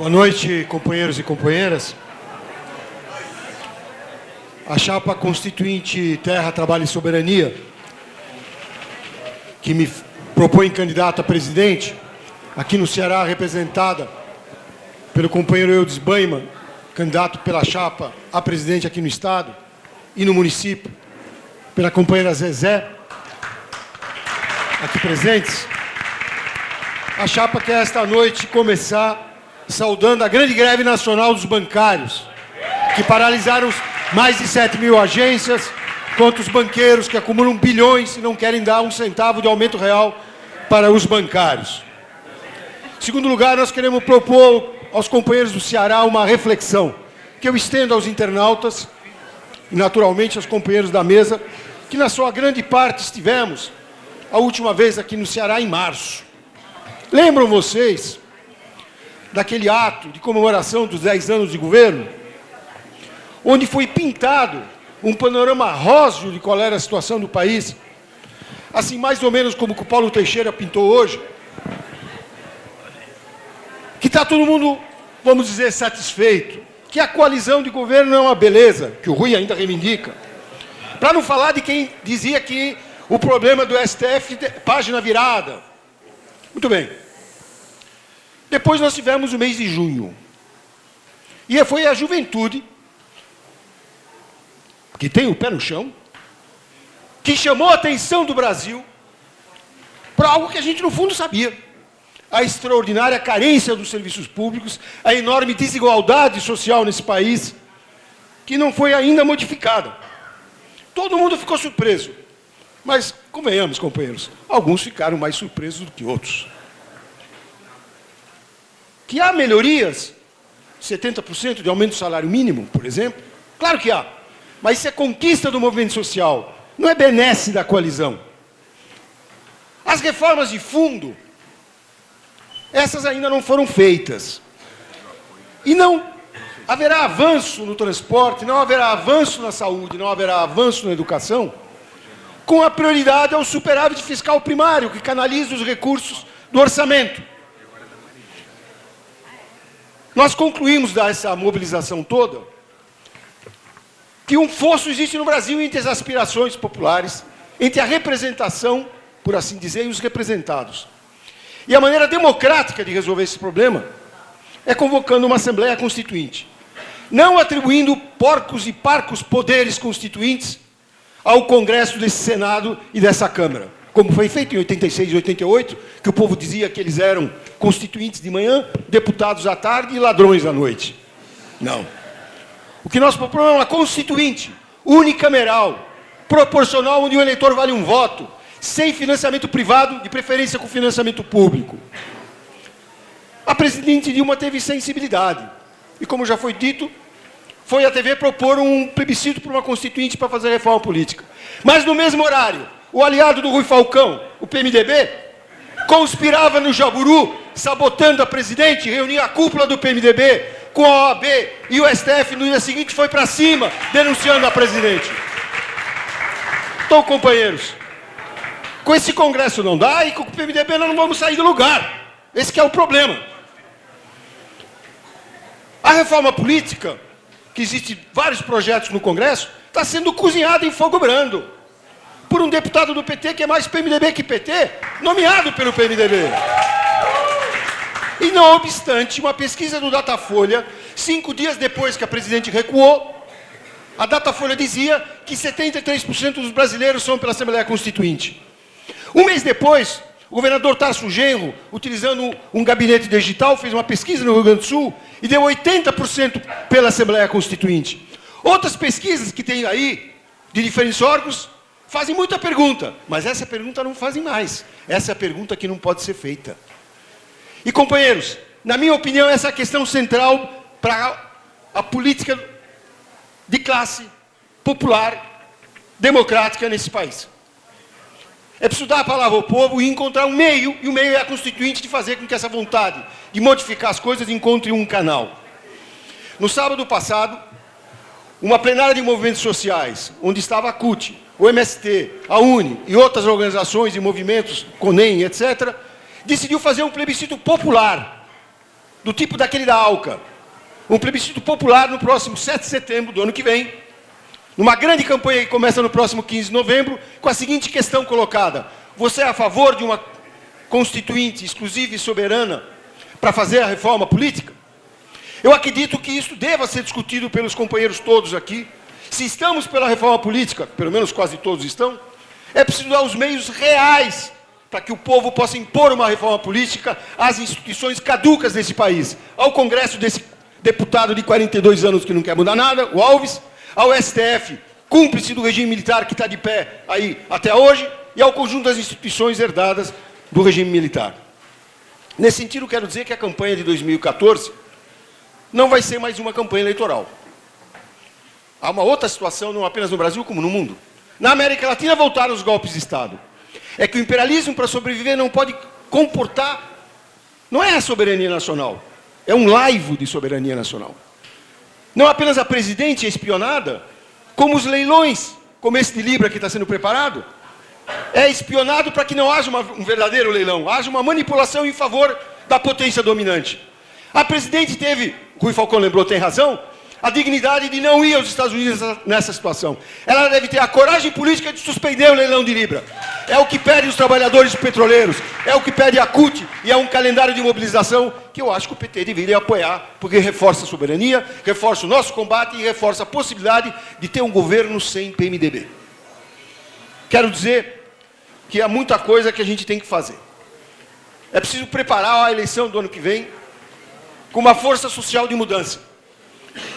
Boa noite, companheiros e companheiras. A chapa constituinte Terra, Trabalho e Soberania, que me propõe candidato a presidente, aqui no Ceará, representada pelo companheiro Eudes Baiman, candidato pela chapa a presidente aqui no Estado e no município, pela companheira Zezé, aqui presentes. A chapa quer esta noite começar saudando a grande greve nacional dos bancários, que paralisaram mais de 7.000 agências, contra os banqueiros que acumulam bilhões e não querem dar um centavo de aumento real para os bancários. Em segundo lugar, nós queremos propor aos companheiros do Ceará uma reflexão, que eu estendo aos internautas e, naturalmente, aos companheiros da mesa, que na sua grande parte estivemos a última vez aqui no Ceará em março. Lembram vocês daquele ato de comemoração dos 10 anos de governo, onde foi pintado um panorama róseo de qual era a situação do país, assim mais ou menos como o Paulo Teixeira pintou hoje, que está todo mundo, vamos dizer, satisfeito, que a coalizão de governo é uma beleza, que o Rui ainda reivindica, para não falar de quem dizia que o problema do STF é página virada. Muito bem. Depois nós tivemos o mês de junho. E foi a juventude, que tem o pé no chão, que chamou a atenção do Brasil para algo que a gente, no fundo, sabia. A extraordinária carência dos serviços públicos, a enorme desigualdade social nesse país, que não foi ainda modificada. Todo mundo ficou surpreso. Mas, convenhamos, companheiros, alguns ficaram mais surpresos do que outros. Que há melhorias, 70% de aumento do salário mínimo, por exemplo? Claro que há. Mas isso é conquista do movimento social, não é benesse da coalizão. As reformas de fundo, essas ainda não foram feitas. E não haverá avanço no transporte, não haverá avanço na saúde, não haverá avanço na educação, com a prioridade ao superávit fiscal primário, que canaliza os recursos do orçamento. Nós concluímos dessa mobilização toda que um fosso existe no Brasil entre as aspirações populares, entre a representação, por assim dizer, e os representados. E a maneira democrática de resolver esse problema é convocando uma Assembleia Constituinte, não atribuindo porcos e parcos poderes constituintes ao Congresso desse Senado e dessa Câmara, como foi feito em 86 e 88, que o povo dizia que eles eram constituintes de manhã, deputados à tarde e ladrões à noite. Não. O que nós propomos é uma constituinte, unicameral, proporcional, onde o eleitor vale um voto, sem financiamento privado, de preferência com financiamento público. A presidente Dilma teve sensibilidade. E, como já foi dito, foi à TV propor um plebiscito para uma constituinte para fazer reforma política. Mas, no mesmo horário, o aliado do Rui Falcão, o PMDB, conspirava no Jaburu, sabotando a presidente, reunia a cúpula do PMDB com a OAB e o STF, no dia seguinte foi para cima, denunciando a presidente. Então, companheiros, com esse Congresso não dá e com o PMDB nós não vamos sair do lugar. Esse que é o problema. A reforma política, que existe vários projetos no Congresso, está sendo cozinhada em fogo brando por um deputado do PT, que é mais PMDB que PT, nomeado pelo PMDB. E, não obstante, uma pesquisa do Datafolha, 5 dias depois que a presidente recuou, a Datafolha dizia que 73% dos brasileiros são pela Assembleia Constituinte. Um mês depois, o governador Tarso Genro, utilizando um gabinete digital, fez uma pesquisa no Rio Grande do Sul e deu 80% pela Assembleia Constituinte. Outras pesquisas que tem aí, de diferentes órgãos, fazem muita pergunta, mas essa pergunta não fazem mais. Essa é a pergunta que não pode ser feita. E, companheiros, na minha opinião, essa é a questão central para a política de classe popular, democrática nesse país. É preciso dar a palavra ao povo e encontrar um meio, e o meio é a Constituinte, de fazer com que essa vontade de modificar as coisas encontre um canal. No sábado passado, uma plenária de movimentos sociais, onde estava a CUT, o MST, a UNE e outras organizações e movimentos, CONEM, etc., decidiu fazer um plebiscito popular do tipo daquele da ALCA. Um plebiscito popular no próximo 7 de setembro do ano que vem, numa grande campanha que começa no próximo 15 de novembro, com a seguinte questão colocada: você é a favor de uma constituinte exclusiva e soberana para fazer a reforma política? Eu acredito que isso deva ser discutido pelos companheiros todos aqui. Se estamos pela reforma política, pelo menos quase todos estão, é preciso dar os meios reais para que o povo possa impor uma reforma política às instituições caducas desse país. Ao Congresso desse deputado de 42 anos que não quer mudar nada, o Alves, ao STF, cúmplice do regime militar que está de pé aí até hoje, e ao conjunto das instituições herdadas do regime militar. Nesse sentido, quero dizer que a campanha de 2014 não vai ser mais uma campanha eleitoral. Há uma outra situação, não apenas no Brasil, como no mundo. Na América Latina voltaram os golpes de Estado. É que o imperialismo, para sobreviver, não pode comportar, não é a soberania nacional, é um laivo de soberania nacional. Não apenas a presidente é espionada, como os leilões, como esse de Libra que está sendo preparado, é espionado para que não haja um verdadeiro leilão, haja uma manipulação em favor da potência dominante. A presidente teve, Rui Falcão lembrou, tem razão, a dignidade de não ir aos Estados Unidos nessa situação. Ela deve ter a coragem política de suspender o leilão de Libra. É o que pedem os trabalhadores petroleiros, é o que pede a CUT, e é um calendário de mobilização que eu acho que o PT deveria apoiar, porque reforça a soberania, reforça o nosso combate e reforça a possibilidade de ter um governo sem PMDB. Quero dizer que há muita coisa que a gente tem que fazer. É preciso preparar a eleição do ano que vem com uma força social de mudança.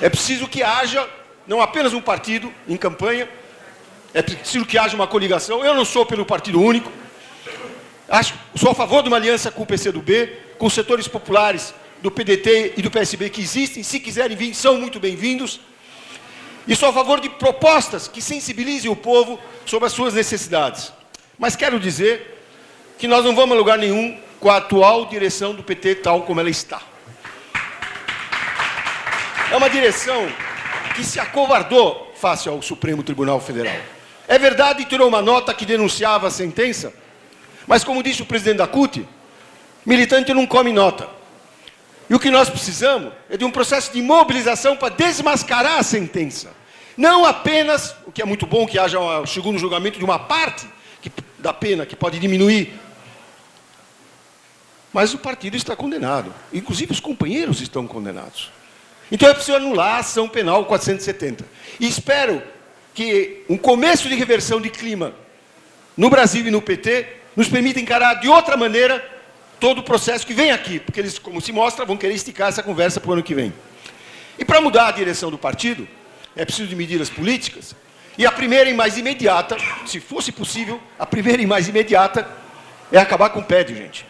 É preciso que haja, não apenas um partido em campanha, é preciso que haja uma coligação. Eu não sou pelo partido único, sou a favor de uma aliança com o PCdoB, com os setores populares do PDT e do PSB que existem, se quiserem vir, são muito bem-vindos. E sou a favor de propostas que sensibilizem o povo sobre as suas necessidades. Mas quero dizer que nós não vamos a lugar nenhum com a atual direção do PT tal como ela está. É uma direção que se acovardou face ao Supremo Tribunal Federal. É verdade, tirou uma nota que denunciava a sentença, mas como disse o presidente da CUT, militante não come nota. E o que nós precisamos é de um processo de mobilização para desmascarar a sentença. Não apenas, o que é muito bom que haja um segundo julgamento de uma parte da pena que pode diminuir, mas o partido está condenado. Inclusive os companheiros estão condenados. Então é preciso anular a ação penal 470. E espero que um começo de reversão de clima no Brasil e no PT nos permita encarar de outra maneira todo o processo que vem aqui, porque eles, como se mostra, vão querer esticar essa conversa para o ano que vem. E para mudar a direção do partido, é preciso de medidas políticas, e a primeira e mais imediata, se fosse possível, a primeira e mais imediata é acabar com o PED, gente.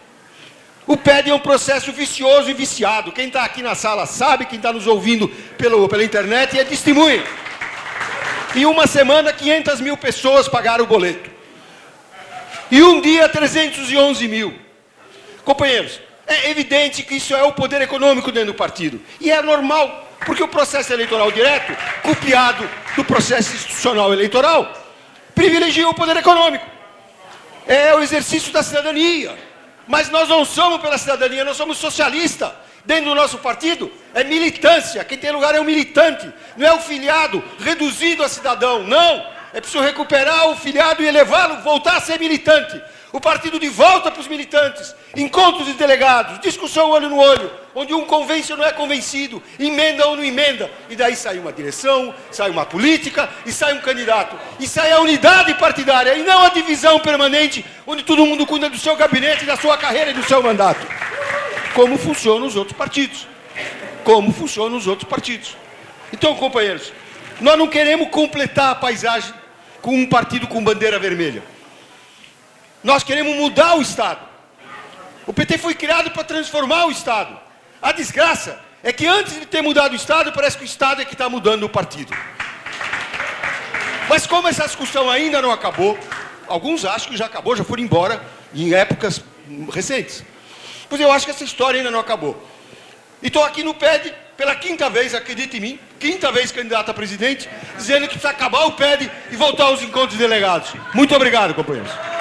O PED é um processo vicioso e viciado. Quem está aqui na sala sabe, quem está nos ouvindo pela internet é testemunha. Em uma semana, 500 mil pessoas pagaram o boleto. E um dia, 311 mil. Companheiros, é evidente que isso é o poder econômico dentro do partido. E é normal, porque o processo eleitoral direto, copiado do processo institucional eleitoral, privilegia o poder econômico. É o exercício da cidadania. Mas nós não somos pela cidadania, nós somos socialistas. Dentro do nosso partido é militância, quem tem lugar é o militante, não é o filiado reduzido a cidadão, não. É preciso recuperar o filiado e elevá-lo, voltar a ser militante. O partido de volta para os militantes, encontros de delegados, discussão olho no olho, onde um convence ou não é convencido, emenda ou não emenda, e daí sai uma direção, sai uma política, e sai um candidato, e sai a unidade partidária, e não a divisão permanente, onde todo mundo cuida do seu gabinete, da sua carreira e do seu mandato. Como funcionam os outros partidos. Como funcionam os outros partidos. Então, companheiros, nós não queremos completar a paisagem com um partido com bandeira vermelha. Nós queremos mudar o Estado. O PT foi criado para transformar o Estado. A desgraça é que antes de ter mudado o Estado, parece que o Estado é que está mudando o partido. Mas como essa discussão ainda não acabou, alguns acham que já acabou, já foram embora em épocas recentes. Pois eu acho que essa história ainda não acabou. E estou aqui no PED, pela quinta vez, acredite em mim, quinta vez candidato a presidente, dizendo que precisa acabar o PED e voltar aos encontros de delegados. Muito obrigado, companheiros.